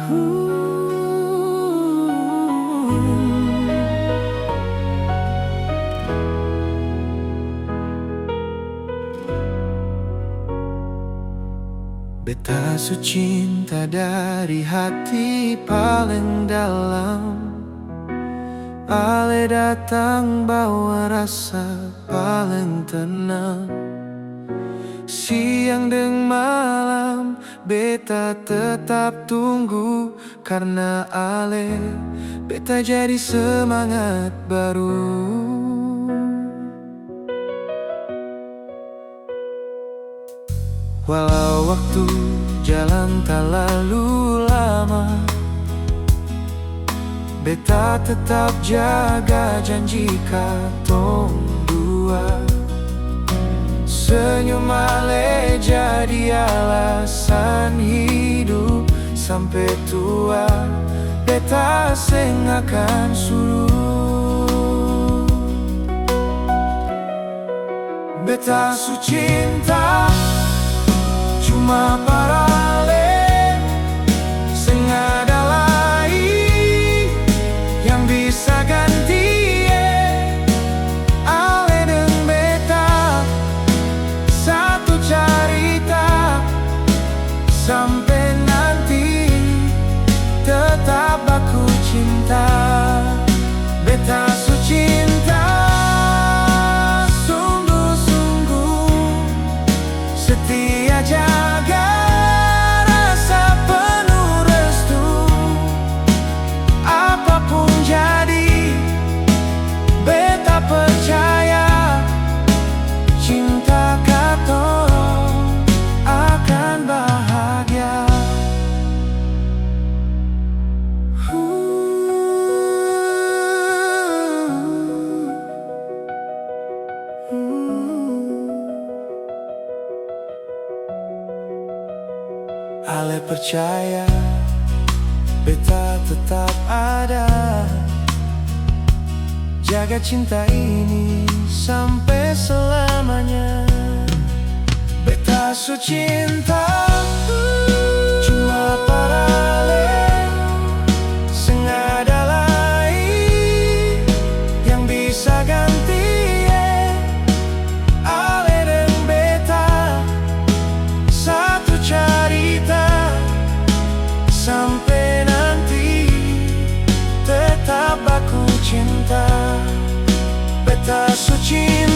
Beta su cinta dari hati paling dalam. Ale datang bawa rasa paling tenang. Siang dan malam beta tetap tunggu, karena ale beta jadi semangat baru. Walau waktu jalan tak lalu lama, beta tetap jaga janji katong dua. Senyum ale jadi alasan hidup sampai tua. Beta seng akan suruh. Beta su cinta cuma para ale, seng ada lain yang bisa ganti ale dan beta. Satu cerita sampai nanti tetap aku cinta. Beta su cinta sungguh-sungguh, setia jaga rasa penuh restu. Apapun jadi, beta percaya cinta katong akan bahagia. Ale percaya beta tetap ada, jaga cinta ini sampai selamanya. Beta su cinta cuma para ale, seng ada lain yang bisa ganti ale dan beta. Satu cerita sampai nanti tetap aku cinta. Beta su cinta